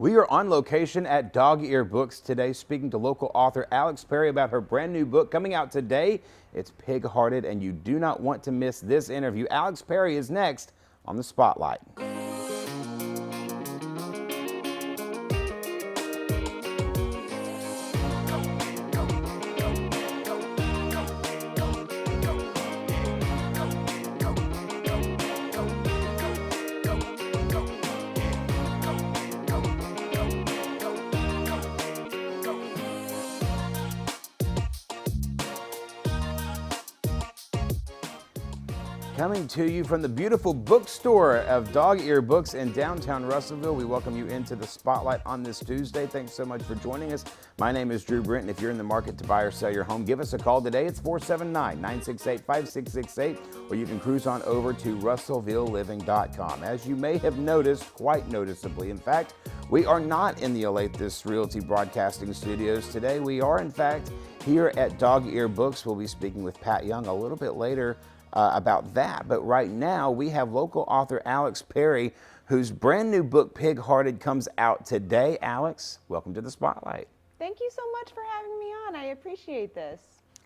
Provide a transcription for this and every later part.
We are on location at Dog Ear Books today, speaking to local author Alex Perry about her brand new book coming out today. It's Pig-Hearted, and you do not want to miss this interview. Alex Perry is next on the Spotlight. Coming to you from the beautiful bookstore of Dog Ear Books in downtown Russellville, we welcome you into the Spotlight on this Tuesday. Thanks so much for joining us. My name is Drew Brenton. If you're in the market to buy or sell your home, give us a call today. It's 479-968-5668, or you can cruise on over to russellvilleliving.com. As you may have noticed, quite noticeably, in fact, we are not in the Olathe Realty Broadcasting Studios today. We are, in fact, here at Dog Ear Books. We'll be speaking with Pat Young a little bit later about that. But right now, we have local author Alex Perry, whose brand new book, Pig-Hearted, comes out today. Alex, welcome to the Spotlight. Thank you so much for having me on. I appreciate this.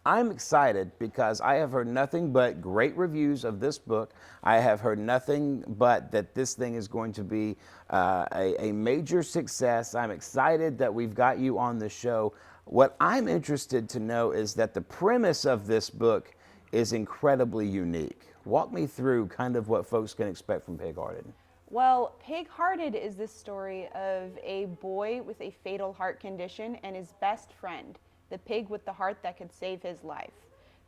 I'm excited because I have heard nothing but great reviews of this book. I have heard nothing but that this thing is going to be a major success. I'm excited that we've got you on the show. What I'm interested to know is that the premise of this book is incredibly unique. Walk me through kind of what folks can expect from Pig-Hearted. Well, Pig-Hearted is the story of a boy with a fatal heart condition and his best friend, the pig with the heart that could save his life.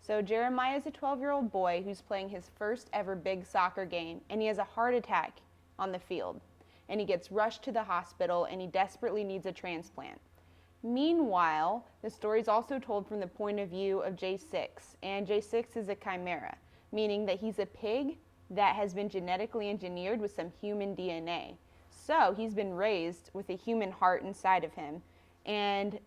So Jeremiah is a 12-year-old boy who's playing his first ever big soccer game, and he has a heart attack on the field. And he gets rushed to the hospital, and he desperately needs a transplant. Meanwhile, the story is also told from the point of view of J6, and J6 is a chimera, meaning that he's a pig that has been genetically engineered with some human DNA. So he's been raised with a human heart inside of him, and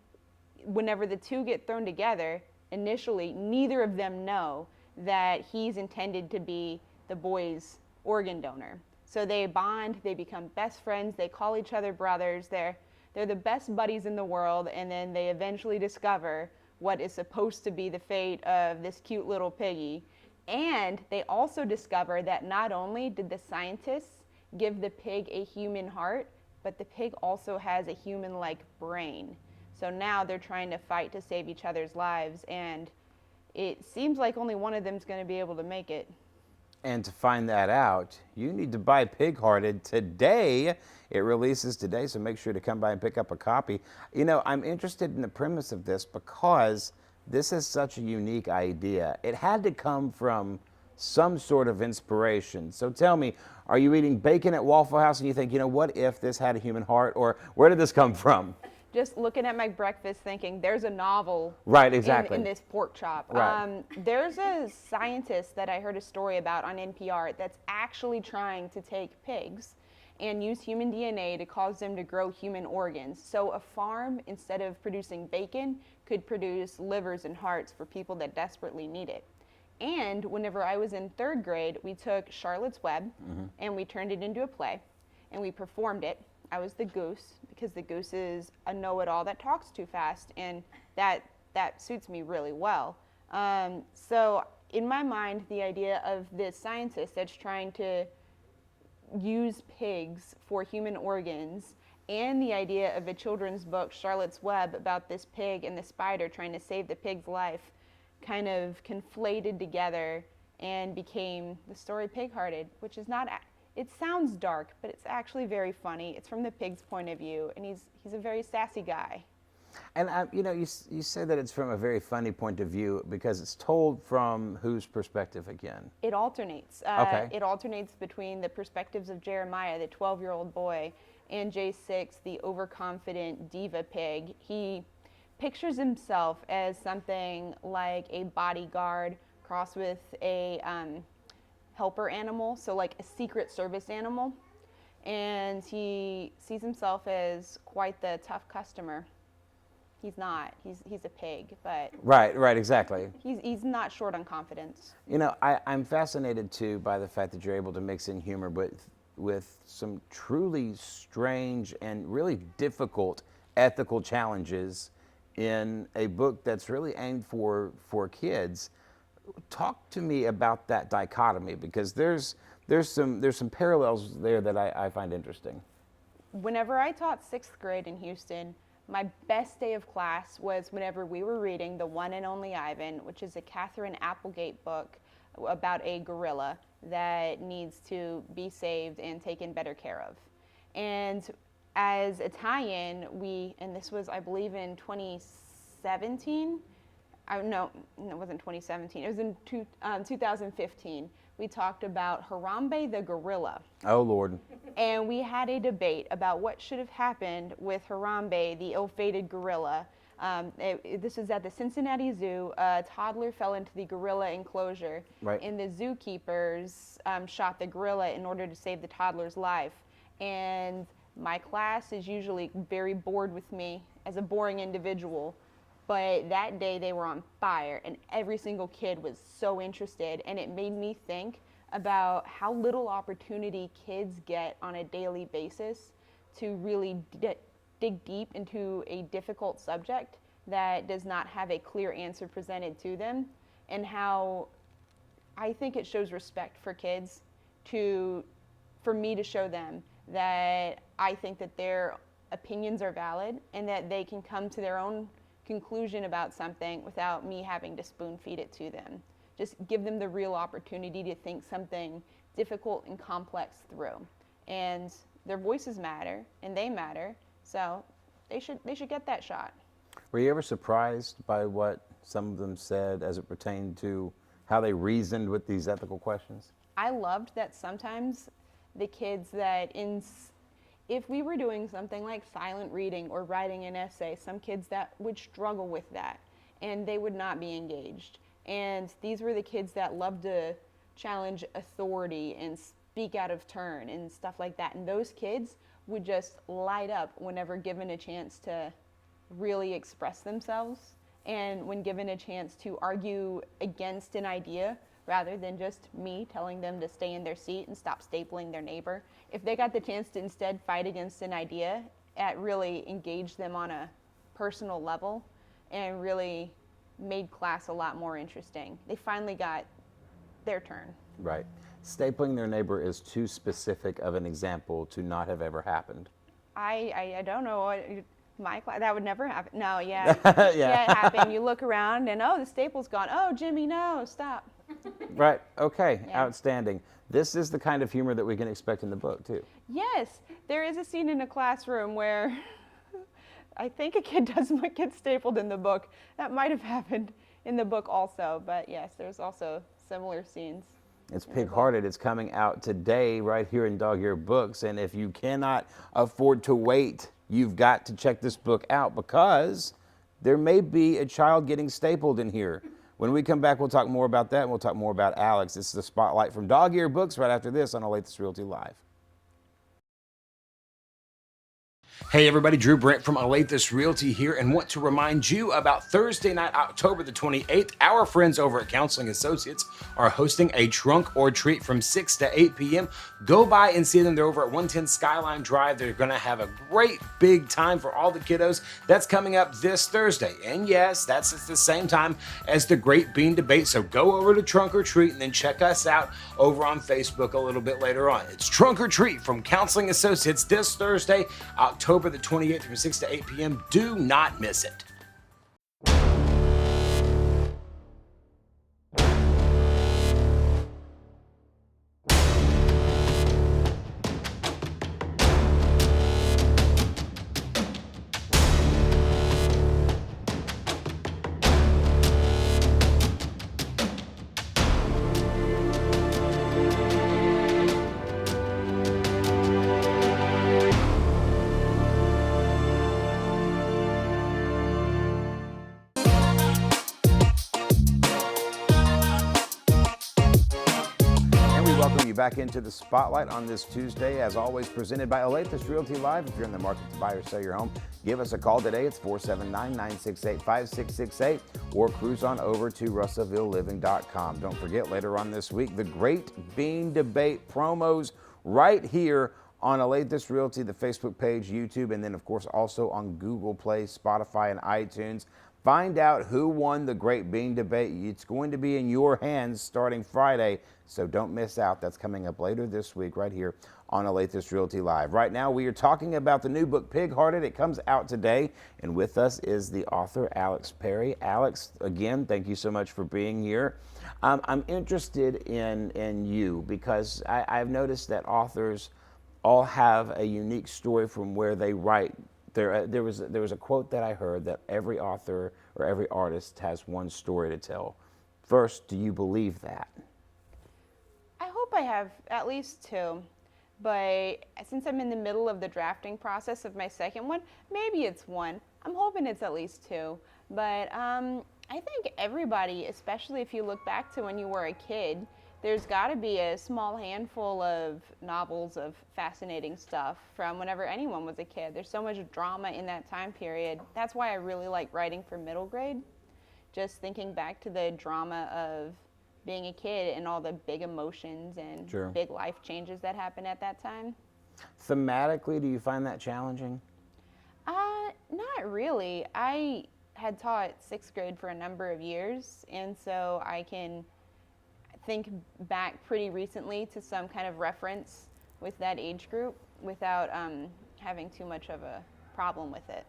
whenever the two get thrown together, initially neither of them know that he's intended to be the boy's organ donor. So they bond, they become best friends, they call each other brothers, they're the best buddies in the world, and then they eventually discover what is supposed to be the fate of this cute little piggy. And they also discover that not only did the scientists give the pig a human heart, but the pig also has a human-like brain. So now they're trying to fight to save each other's lives, and it seems like only one of them is going to be able to make it. And to find that out, you need to buy Pig-Hearted today. It releases today, so make sure to come by and pick up a copy. You know, I'm interested in the premise of this because this is such a unique idea. It had to come from some sort of inspiration. So tell me, are you eating bacon at Waffle House and you think, you know, what if this had a human heart? Or where did this come from? Just looking at my breakfast thinking, there's a novel right, exactly. in this pork chop. Right. There's a scientist that I heard a story about on NPR that's actually trying to take pigs and use human DNA to cause them to grow human organs. So a farm, instead of producing bacon, could produce livers and hearts for people that desperately need it. And whenever I was in 3rd grade, we took Charlotte's Web and we turned it into a play and we performed it. I was the goose because the goose is a know-it-all that talks too fast, and that suits me really well. So in my mind, the idea of this scientist that's trying to use pigs for human organs and the idea of a children's book, Charlotte's Web, about this pig and the spider trying to save the pig's life kind of conflated together and became the story Pig-Hearted, which is not... It sounds dark, but it's actually very funny. It's from the pig's point of view, and he's a very sassy guy. And you know, you say that it's from a very funny point of view because it's told from whose perspective again? It alternates. Okay. It alternates between the perspectives of Jeremiah, the 12-year-old boy, and J6, the overconfident diva pig. He pictures himself as something like a bodyguard crossed with a helper animal, so like a Secret Service animal, and he sees himself as quite the tough customer. He's not. He's a pig, but right, exactly. He's not short on confidence. You know, I'm fascinated too by the fact that you're able to mix in humor, but with some truly strange and really difficult ethical challenges in a book that's really aimed for kids. Talk to me about that dichotomy, because there's some parallels there that I find interesting. Whenever I taught 6th grade in Houston, my best day of class was whenever we were reading The One and Only Ivan, which is a Catherine Applegate book about a gorilla that needs to be saved and taken better care of. And as a tie-in, and this was, I believe, in 2017. No, it wasn't 2017. It was in 2015. We talked about Harambe the gorilla. Oh, Lord. And we had a debate about what should have happened with Harambe, the ill-fated gorilla. This was at the Cincinnati Zoo. A toddler fell into the gorilla enclosure, right, and the zookeepers shot the gorilla in order to save the toddler's life. And my class is usually very bored with me as a boring individual, but that day they were on fire, and every single kid was so interested, and it made me think about how little opportunity kids get on a daily basis to really dig deep into a difficult subject that does not have a clear answer presented to them, and how I think it shows respect for kids for me to show them that I think that their opinions are valid and that they can come to their own conclusion about something without me having to spoon feed it to them. Just give them the real opportunity to think something difficult and complex through. And their voices matter, and they matter, so they should get that shot. Were you ever surprised by what some of them said as it pertained to how they reasoned with these ethical questions? I loved that sometimes the kids if we were doing something like silent reading or writing an essay, some kids that would struggle with that and they would not be engaged. And these were the kids that loved to challenge authority and speak out of turn and stuff like that. And those kids would just light up whenever given a chance to really express themselves, and when given a chance to argue against an idea rather than just me telling them to stay in their seat and stop stapling their neighbor. If they got the chance to instead fight against an idea, it really engaged them on a personal level and really made class a lot more interesting. They finally got their turn. Right. Stapling their neighbor is too specific of an example to not have ever happened. I don't know. My class, that would never happen. No, yeah. Yeah. Yeah, it happened. You look around and, oh, the staple's gone. Oh, Jimmy, no, stop. Right. Okay. Yeah. Outstanding. This is the kind of humor that we can expect in the book, too. Yes. There is a scene in a classroom where I think a kid doesn't get stapled in the book. That might have happened in the book also. But yes, there's also similar scenes. It's Pig-Hearted. It's coming out today right here in Dog Ear Books. And if you cannot afford to wait, you've got to check this book out, because there may be a child getting stapled in here. When we come back, we'll talk more about that, and we'll talk more about Alex. This is the Spotlight from Dog Ear Books right after this on Olathe Realty Live. Hey everybody, Drew Brent from Olathe Realty here, and want to remind you about Thursday night, October the 28th. Our friends over at Counseling Associates are hosting a trunk or treat from 6 to 8 p.m. Go by and see them. They're over at 110 Skyline Drive. They're going to have a great big time for all the kiddos. That's coming up this Thursday. And yes, that's at the same time as the Great Bean Debate. So go over to Trunk or Treat and then check us out over on Facebook a little bit later on. It's Trunk or Treat from Counseling Associates this Thursday, October the 28th from 6 to 8 p.m. Do not miss it. Welcome you back into the Spotlight on this Tuesday, as always presented by Olathe Realty Live. If you're in the market to buy or sell your home, give us a call today. It's 479-968-5668, or cruise on over to russellvilleliving.com. Don't forget, later on this week, the Great Bean Debate promos right here on Elate This Realty, the Facebook page, YouTube, and then of course also on Google Play, Spotify, and iTunes. Find out who won the Great Bean Debate. It's going to be in your hands starting Friday, so don't miss out. That's coming up later this week right here on Elate This Realty Live. Right now we are talking about the new book, Pig Hearted. It comes out today, and with us is the author, Alex Perry. Alex, again, thank you so much for being here. I'm interested in you because I've noticed that authors all have a unique story from where they write. There was a quote that I heard that every author or every artist has one story to tell. First, do you believe that? I hope I have at least two, but since I'm in the middle of the drafting process of my second one, maybe it's one. I'm hoping it's at least two, but I think everybody, especially if you look back to when you were a kid, there's got to be a small handful of novels of fascinating stuff from whenever anyone was a kid. There's so much drama in that time period. That's why I really like writing for middle grade. Just thinking back to the drama of being a kid and all the big emotions and Sure. big life changes that happened at that time. Thematically, do you find that challenging? Not really. I had taught sixth grade for a number of years, and so I can think back pretty recently to some kind of reference with that age group without having too much of a problem with it.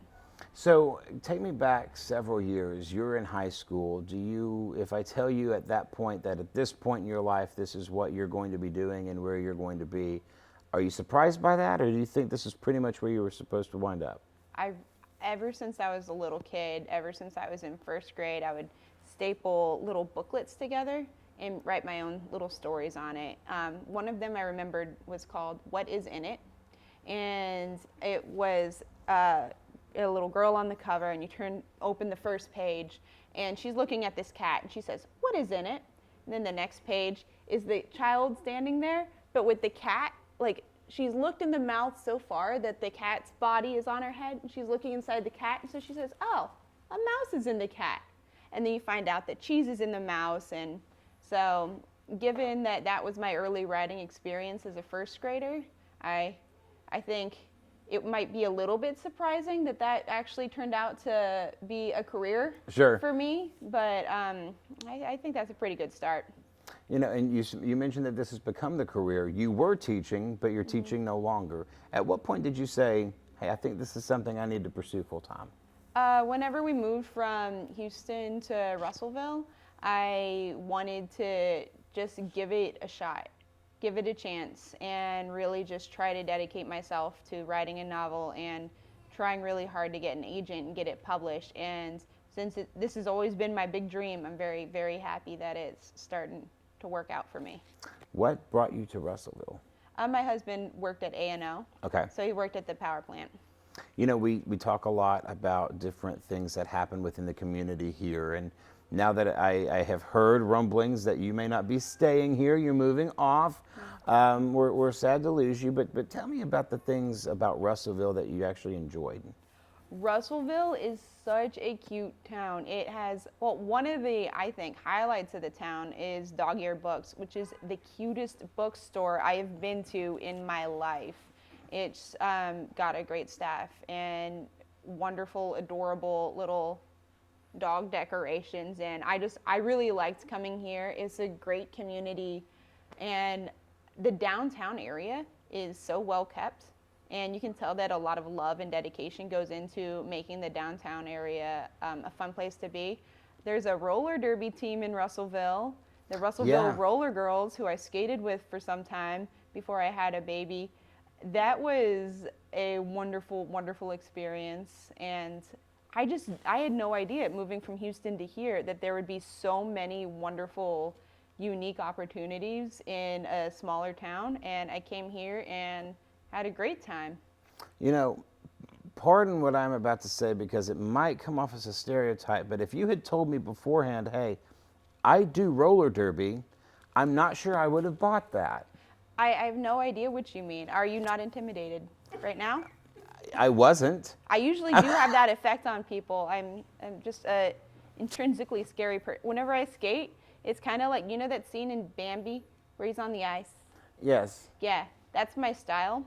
So take me back several years. You're in high school. If I tell you at that point that at this point in your life, this is what you're going to be doing and where you're going to be, are you surprised by that, or do you think this is pretty much where you were supposed to wind up? Ever since I was a little kid, ever since I was in first grade, I would staple little booklets together and write my own little stories on it. One of them I remembered was called What Is In It? And it was a little girl on the cover, and you open the first page, and she's looking at this cat, and she says, "What is in it?" And then the next page is the child standing there, but with the cat, like, she's looked in the mouth so far that the cat's body is on her head, and she's looking inside the cat, and so she says, "Oh, a mouse is in the cat." And then you find out that cheese is in the mouse. And so given that that was my early writing experience as a first grader, I think it might be a little bit surprising that that actually turned out to be a career Sure. for me, but I think that's a pretty good start. You know, and you mentioned that this has become the career. You were teaching, but you're teaching no longer. At what point did you say, hey, I think this is something I need to pursue full time? Whenever we moved from Houston to Russellville, I wanted to just give it a shot, give it a chance, and really just try to dedicate myself to writing a novel and trying really hard to get an agent and get it published. And since this has always been my big dream, I'm very, very happy that it's starting to work out for me. What brought you to Russellville? My husband worked at A&O, Okay. so he worked at the power plant. You know, we talk a lot about different things that happen within the community here, and now that I have heard rumblings that you may not be staying here, you're moving off, we're sad to lose you, but tell me about the things about Russellville that you actually enjoyed. Russellville is such a cute town. It has, well, one of the, I think, highlights of the town is Dog Ear Books, which is the cutest bookstore I have been to in my life. It's got a great staff and wonderful, adorable little dog decorations, and I really liked coming here. It's a great community, and the downtown area is so well kept, and you can tell that a lot of love and dedication goes into making the downtown area a fun place to be. There's a roller derby team in Russellville, the Russellville Roller Girls, who I skated with for some time before I had a baby. That was a wonderful, wonderful experience, and I had no idea moving from Houston to here that there would be so many wonderful, unique opportunities in a smaller town, and I came here and had a great time. You know, pardon what I'm about to say because it might come off as a stereotype, but if you had told me beforehand, hey, I do roller derby, I'm not sure I would have bought that. I have no idea what you mean. Are you not intimidated right now? I wasn't. I usually do have that effect on people. I'm just a intrinsically scary person. Whenever I skate, it's kind of like, you know that scene in Bambi where he's on the ice? Yes. Yeah, That's my style.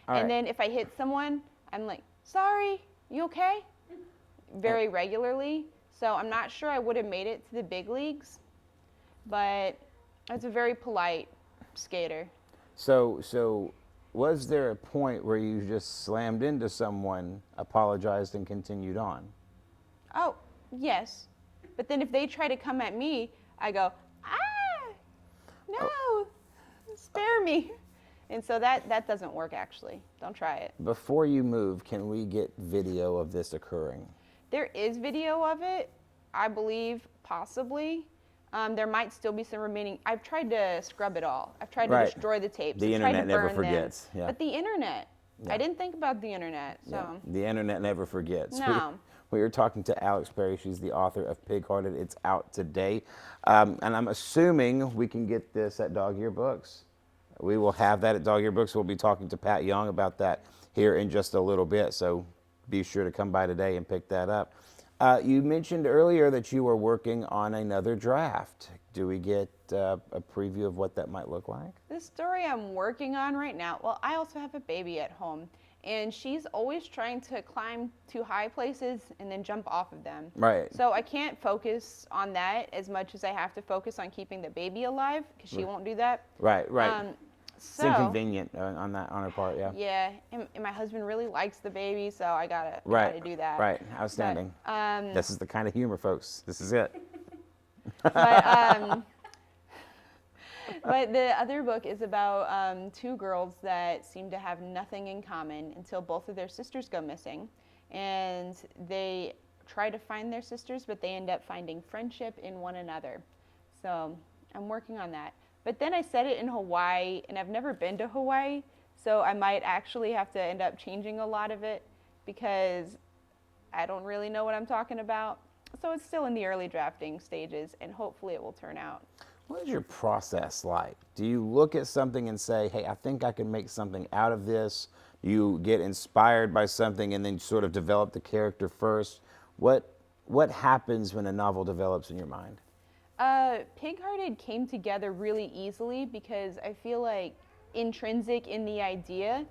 All And right. then if I hit someone, I'm like, sorry, you okay? Very regularly. So I'm not sure I would have made it to the big leagues, but I was a very polite skater. So was there a point where you just slammed into someone, apologized, and continued on? Oh, yes. But then if they try to come at me, I go, no, spare me. And so that doesn't work, actually. Don't try it. Before you move, can we get video of this occurring? There is video of it, I believe, possibly. There might still be some remaining. I've tried to scrub it all. I've tried to Right. destroy the tapes. The I've tried to internet never burn them. forgets, yeah. But the internet, Yeah. I didn't think about the internet. So Yeah, the internet never forgets. No. We were talking to Alex Perry. She's the author of Pig Hearted. It's out today. And I'm assuming we can get this at Dog Ear Books. We will have that at Dog Ear Books. We'll be talking to Pat Young about that here in just a little bit. So be sure to come by today and pick that up. You mentioned earlier that you were working on another draft. Do we get a preview of what that might look like? the story I'm working on right now, well, I also have a baby at home, and she's always trying to climb to high places and then jump off of them. Right. So I can't focus on that as much as I have to focus on keeping the baby alive, because she won't do that. Right. It's So inconvenient on her part. Yeah. yeah, and my husband really likes the baby, so I gotta do that. Right. Outstanding. But, This is the kind of humor, folks. This is it. but but the other book is about two girls that seem to have nothing in common until both of their sisters go missing, and they try to find their sisters, but they end up finding friendship in one another. So I'm working on that. But then I set it in Hawaii, and I've never been to Hawaii, so I might actually have to end up changing a lot of it because I don't really know what I'm talking about. So it's still in the early drafting stages, and hopefully it will turn out. What is your process like? Do you look at something and say, hey, I think I can make something out of this? Do you get inspired by something and then sort of develop the character first? What happens when a novel develops in your mind? Pig Hearted came together really easily because I feel like intrinsic in the idea,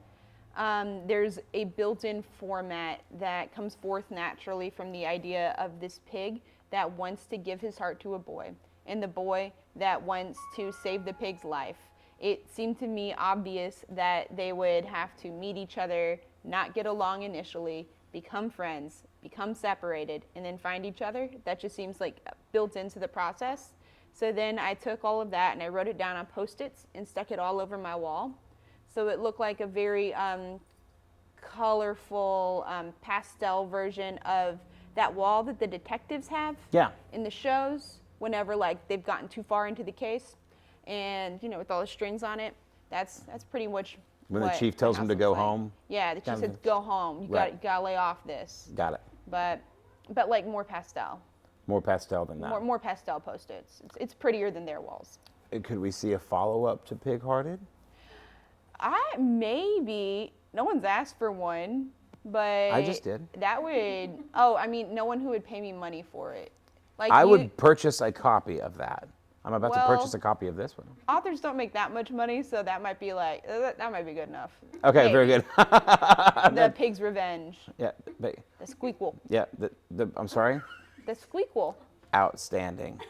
there's a built-in format that comes forth naturally from the idea of this pig that wants to give his heart to a boy, and the boy that wants to save the pig's life. It seemed to me obvious that they would have to meet each other, not get along initially, become friends, become separated, and then find each other. That just seems like built into the process. So then I took all of that and I wrote it down on Post-its and stuck it all over my wall. So it looked like a very colorful pastel version of that wall that the detectives have in the shows whenever like they've gotten too far into the case, and with all the strings on it. That's pretty much when the chief tells him to go home. Yeah, the chief says go home. You gotta lay off this. Got it. But like more pastel. More pastel than that. More pastel Post-its. It's prettier than their walls. Could we see a follow-up to Pig Hearted? Maybe. No one's asked for one, but I just did. That would. Oh, I mean, no one who would pay me money for it. Like I would purchase a copy of that. I'm about to purchase a copy of this one. Authors don't make that much money, so that might be like that might be good enough. Okay, Hey, very good. The Pig's Revenge. Yeah, but, The Squeakquel. yeah. I'm sorry. The Squeakquel. Outstanding.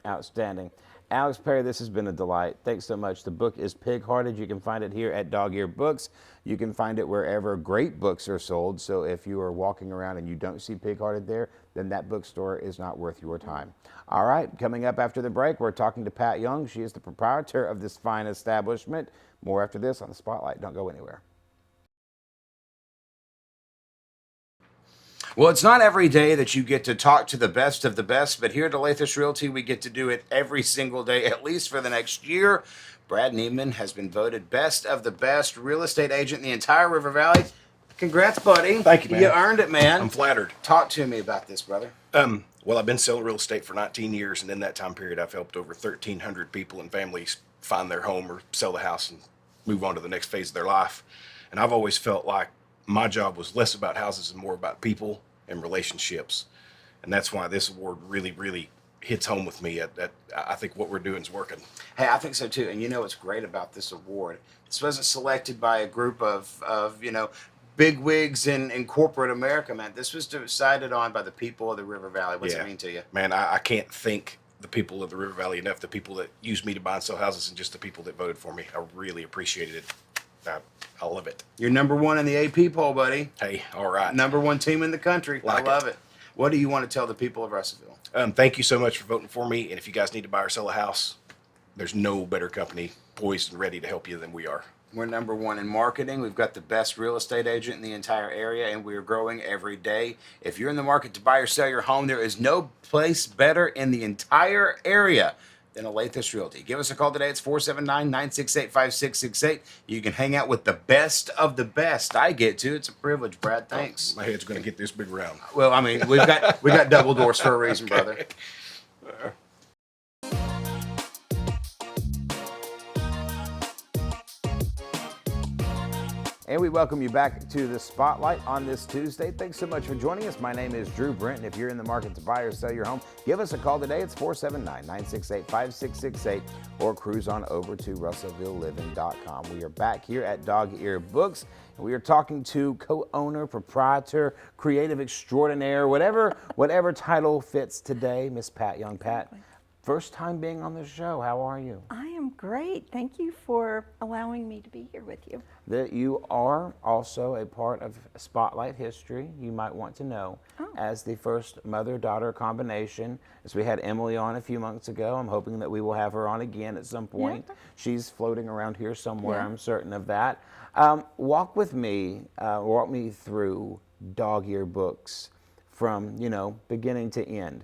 Outstanding. Alex Perry, this has been a delight. Thanks so much. The book is Pig Hearted. You can find it here at Dog Ear Books. You can find it wherever great books are sold. So if you are walking around and you don't see Pig Hearted there, then that bookstore is not worth your time. All right, coming up after the break, we're talking to Pat Young. She is the proprietor of this fine establishment. More after this on the Spotlight. Don't go anywhere. Well, it's not every day that you get to talk to the best of the best, but here at Olathe Realty, we get to do it every single day, at least for the next year. Brad Neiman has been voted best of the best real estate agent in the entire River Valley. Congrats, buddy. Thank you, man. You earned it, man. I'm flattered. Talk to me about this, brother. Well, I've been selling real estate for 19 years, and in that time period, I've helped over 1,300 people and families find their home or sell the house and move on to the next phase of their life. And I've always felt like my job was less about houses and more about people and relationships. And that's why this award really, really hits home with me. I think what we're doing is working. Hey, I think so too. And you know what's great about this award? This wasn't selected by a group of big wigs in corporate America, man. This was decided on by the people of the River Valley. What's it mean to you? Man, I can't thank the people of the River Valley enough, the people that use me to buy and sell houses, and just the people that voted for me. I really appreciated it. I love it. You're number one in the AP poll, buddy. Hey, all right. Number one team in the country. Like I love it. What do you want to tell the people of Russellville? Thank you so much for voting for me. And if you guys need to buy or sell a house, there's no better company poised and ready to help you than we are. We're number one in marketing. We've got the best real estate agent in the entire area, and we are growing every day. If you're in the market to buy or sell your home, there is no place better in the entire area than Olathe Realty. Give us a call today. It's 479-968-5668. You can hang out with the best of the best. I get to. It's a privilege, Brad. Thanks. My head's going to get this big round. Well, I mean, we got double doors for a reason, brother. And we welcome you back to the Spotlight on this Tuesday. Thanks so much for joining us. My name is Drew Brent, and if you're in the market to buy or sell your home, give us a call today. It's 479-968-5668, or cruise on over to RussellvilleLiving.com. We are back here at Dog Ear Books, and we are talking to co-owner, proprietor, creative extraordinaire, whatever title fits today, Miss Pat Young. Pat, first time being on the show. How are you? I am great. Thank you for allowing me to be here with you. That you are also a part of Spotlight history, you might want to know, as the first mother-daughter combination. As we had Emily on a few months ago, I'm hoping that we will have her on again at some point. Yeah. She's floating around here somewhere, yeah. I'm certain of that. Walk me through Dog Ear Books from, beginning to end.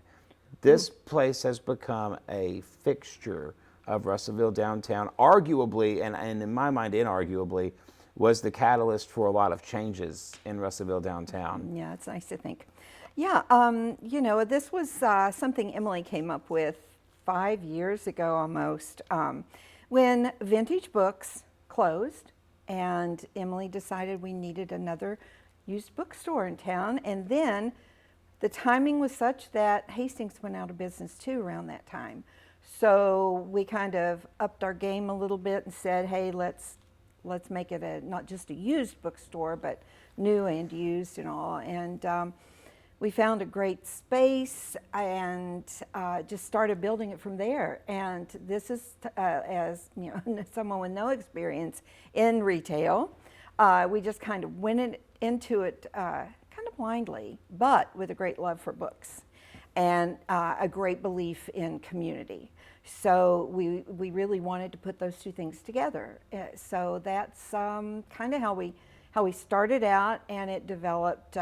This place has become a fixture of Russellville downtown, arguably, and in my mind, inarguably, was the catalyst for a lot of changes in Russellville downtown. Yeah, it's nice to think. Yeah, this was something Emily came up with 5 years ago almost, when Vintage Books closed, and Emily decided we needed another used bookstore in town, and then the timing was such that Hastings went out of business too around that time. So we kind of upped our game a little bit and said, hey, let's make it not just a used bookstore, but new and used and all. And we found a great space and just started building it from there. And this is, as someone with no experience in retail, we just kind of went into it kind of blindly, but with a great love for books and a great belief in community. So we really wanted to put those two things together. So that's kind of how we started out, and it developed,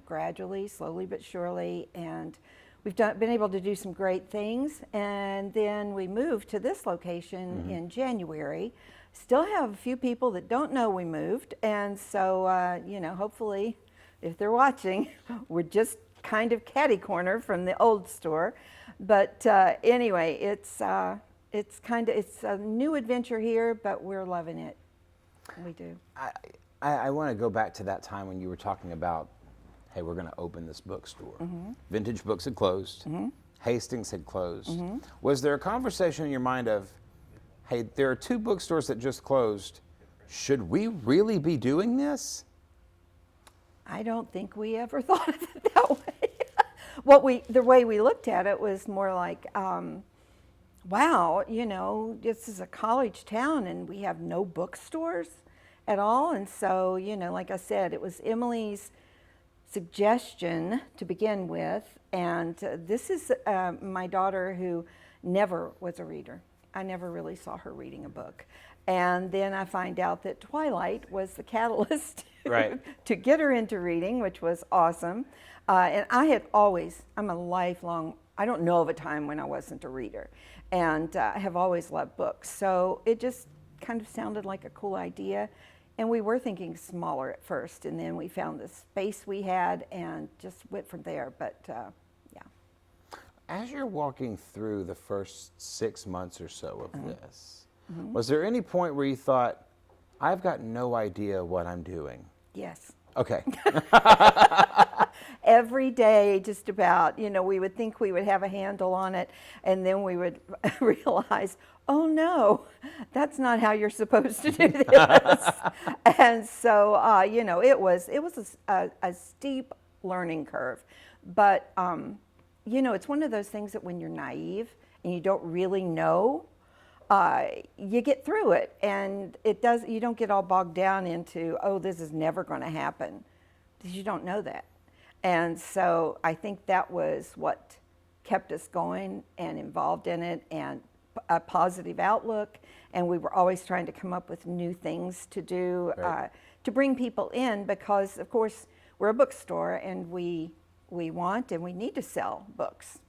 gradually, slowly but surely, and we've been able to do some great things. And then we moved to this location in January. Still have a few people that don't know we moved, and so hopefully, if they're watching, we're just kind of catty corner from the old store. But anyway, it's a new adventure here, but we're loving it. We do. I want to go back to that time when you were talking about, hey, we're going to open this bookstore. Vintage Books had closed. Hastings had closed. Was there a conversation in your mind of, hey, there are two bookstores that just closed. Should we really be doing this? I don't think we ever thought of it that way. The way we looked at it was more like, wow, this is a college town and we have no bookstores at all. And so, like I said, it was Emily's suggestion to begin with. And this is my daughter, who never was a reader. I never really saw her reading a book. And then I find out that Twilight was the catalyst to get her into reading, which was awesome. And I'm a lifelong, I don't know of a time when I wasn't a reader, and have always loved books. So it just kind of sounded like a cool idea. And we were thinking smaller at first, and then we found the space we had and just went from there. But yeah. As you're walking through the first 6 months or so of this, was there any point where you thought, I've got no idea what I'm doing? Yes. Okay. every day, just about. We would think we would have a handle on it, and then we would realize, oh no, that's not how you're supposed to do this. And so, it was a steep learning curve. But, it's one of those things that when you're naive and you don't really know, you get through it, and you don't get all bogged down into, oh, this is never going to happen, because you don't know that. And so I think that was what kept us going and involved in it, and a positive outlook. And we were always trying to come up with new things to do, Right. to bring people in, because of course we're a bookstore and we want and we need to sell books.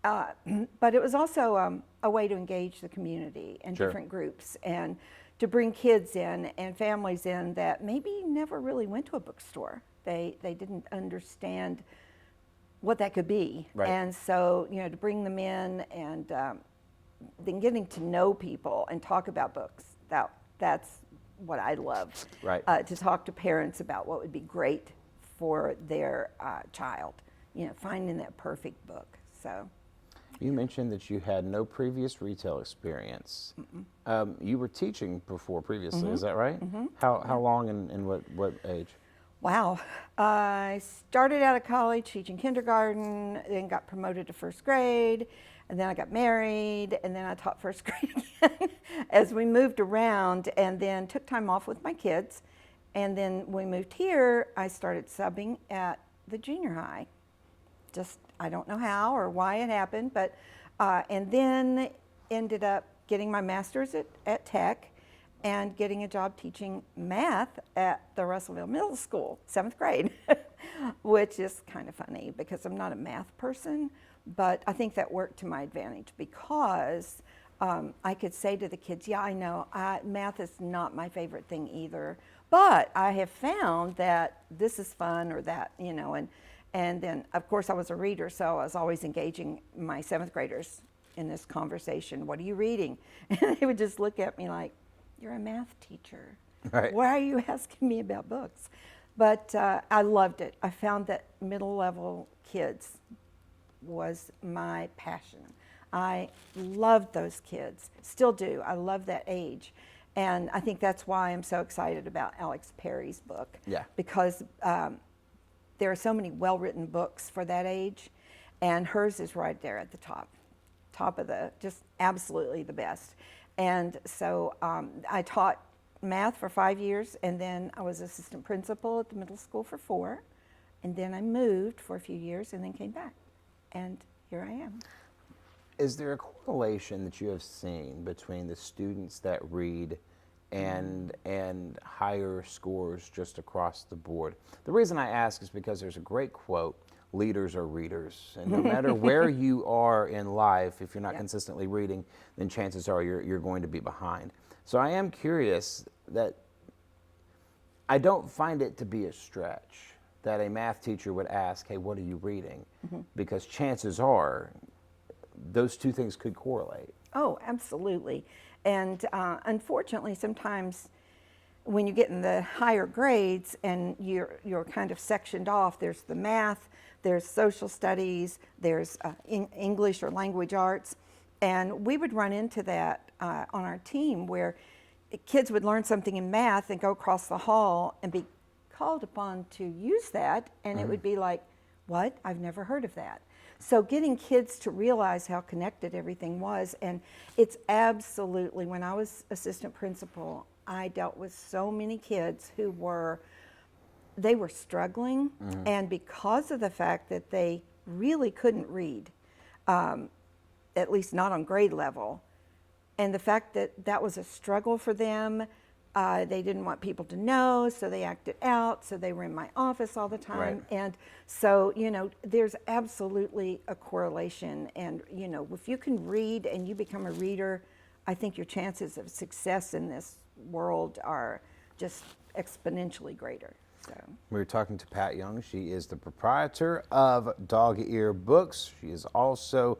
But it was also a way to engage the community and Sure. different groups, and to bring kids in and families in that maybe never really went to a bookstore. They didn't understand what that could be. Right. And so, to bring them in, and then getting to know people and talk about books, that's what I love. Right. To talk to parents about what would be great for their child, finding that perfect book. So. You mentioned that you had no previous retail experience. You were teaching before previously, is that right? Mm-hmm. How long and what age? Wow. I started out of college teaching kindergarten, then got promoted to first grade, and then I got married, and then I taught first grade again as we moved around, and then took time off with my kids. And then when we moved here, I started subbing at the junior high. Just, I don't know how or why it happened, but, and then ended up getting my master's at Tech, and getting a job teaching math at the Russellville Middle School, 7th grade, which is kind of funny because I'm not a math person, but I think that worked to my advantage, because I could say to the kids, yeah, I know, math is not my favorite thing either, but I have found that this is fun, or that, and then, of course, I was a reader, so I was always engaging my 7th graders in this conversation. What are you reading? And they would just look at me like, you're a math teacher. Right. Why are you asking me about books? But I loved it. I found that middle level kids was my passion. I loved those kids, still do. I love that age. And I think that's why I'm so excited about Alex Perry's book. Yeah. Because there are so many well-written books for that age, and hers is right there at the top of the, just absolutely the best. And so I taught math for 5 years, and then I was assistant principal at the middle school for 4, and then I moved for a few years and then came back, and here I am. Is there a correlation that you have seen between the students that read and higher scores just across the board? The reason I ask is because there's a great quote, leaders are readers, and no matter where you are in life, if you're not consistently reading, then chances are you're going to be behind. So I am curious, that I don't find it to be a stretch that a math teacher would ask, hey, what are you reading? Because chances are those two things could correlate. Oh, absolutely. And unfortunately, sometimes when you get in the higher grades and you're kind of sectioned off, there's the math, there's social studies, there's English or language arts, and we would run into that on our team, where kids would learn something in math and go across the hall and be called upon to use that, and it would be like, what? I've never heard of that. So getting kids to realize how connected everything was, and it's absolutely, when I was assistant principal, I dealt with so many kids who were struggling, and because of the fact that they really couldn't read, at least not on grade level, and the fact that that was a struggle for them, they didn't want people to know, so they acted out, so they were in my office all the time. Right. And so, there's absolutely a correlation, and, if you can read and you become a reader, I think your chances of success in this world are just exponentially greater. So. We were talking to Pat Young. She is the proprietor of Dog Ear Books. She is also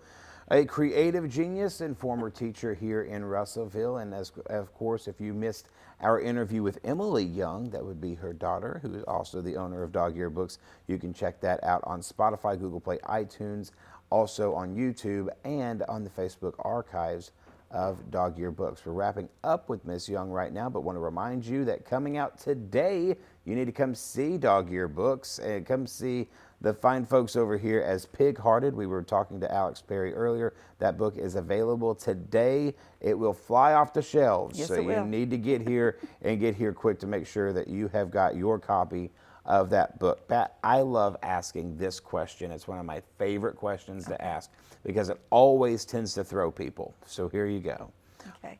a creative genius and former teacher here in Russellville. And as of course, if you missed our interview with Emily Young, that would be her daughter, who is also the owner of Dog Ear Books. You can check that out on Spotify, Google Play, iTunes, also on YouTube and on the Facebook archives of Dog Ear Books. We're wrapping up with Miss Young right now, but want to remind you that coming out today, you need to come see Dog Ear Books and come see the fine folks over here as Pig Hearted. We were talking to Alex Perry earlier. That book is available today. It will fly off the shelves. Yes, so it you will. need to get here and get here quick to make sure that you have got your copy of that book. Pat, I love asking this question. It's one of my favorite questions to ask because it always tends to throw people. So here you go. Okay.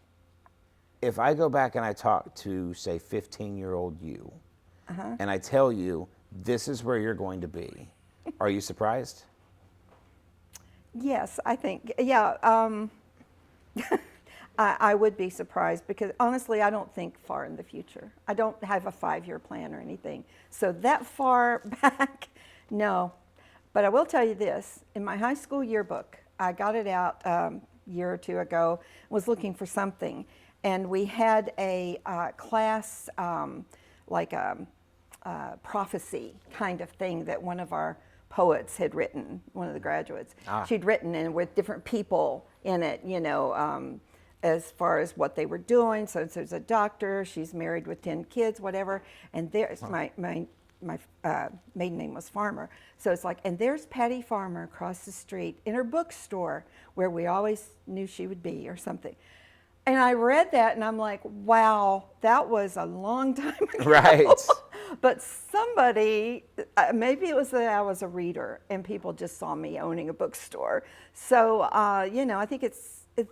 If I go back and I talk to, say, 15-year-old you, and I tell you, this is where you're going to be, are you surprised? Yes, I think, yeah. I would be surprised because honestly, I don't think far in the future. I don't have a 5-year plan or anything. So that far back, no. But I will tell you this, in my high school yearbook, I got it out a year or two ago, was looking for something. And we had a class, like a prophecy kind of thing that one of our poets had written, one of the graduates. She'd written and with different people in it, you know, as far as what they were doing. So there's a doctor, she's married with 10 kids, whatever. And there's my maiden name was Farmer. So it's like, and there's Patty Farmer across the street in her bookstore where we always knew she would be or something. And I read that and I'm like, wow, that was a long time ago. Right. But somebody, maybe it was that I was a reader and people just saw me owning a bookstore. So, you know, I think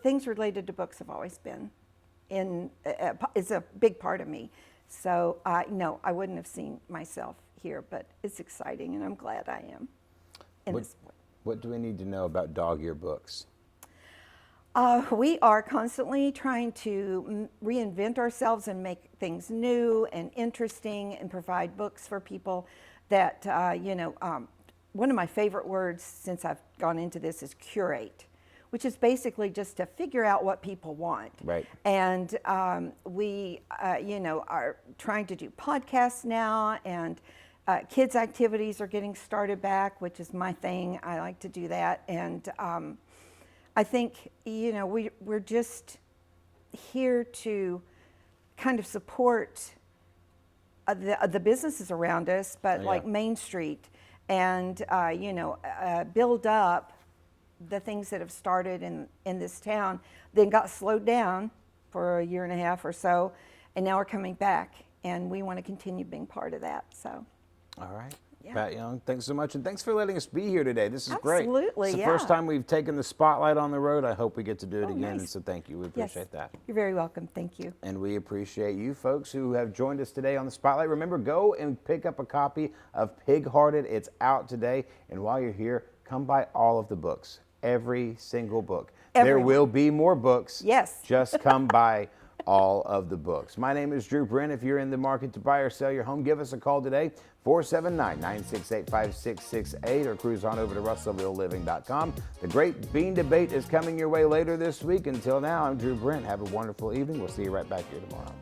things related to books have always been it's a big part of me. So, no, I wouldn't have seen myself here, but it's exciting and I'm glad I am. What do we need to know about Dog Ear Books? We are constantly trying to reinvent ourselves and make things new and interesting and provide books for people that, you know, one of my favorite words since I've gone into this is curate, which is basically just to figure out what people want. Right. And we, you know, are trying to do podcasts now, and kids' activities are getting started back, which is my thing. I like to do that. And I think, you know, we're just here to kind of support the businesses around us, but like Main Street, and, you know, build up the things that have started in this town, then got slowed down for a year and a half or so, and now we're coming back, and we want to continue being part of that. So, all right. Yeah. Pat Young, thanks so much, and thanks for letting us be here today. This is great. Absolutely, It's the yeah. first time we've taken the spotlight on the road. I hope we get to do it again, nice. and so thank you. We appreciate that. You're very welcome. Thank you. And we appreciate you folks who have joined us today on the Spotlight. Remember, go and pick up a copy of Pig Hearted. It's out today, and while you're here, come buy all of the books, every single book. There will be more books. Yes. Just come buy all of the books. My name is Drew Brent. If you're in the market to buy or sell your home, give us a call today, 479-968-5668, or cruise on over to RussellvilleLiving.com. The Great Bean Debate is coming your way later this week. Until now, I'm Drew Brent. Have a wonderful evening. We'll see you right back here tomorrow.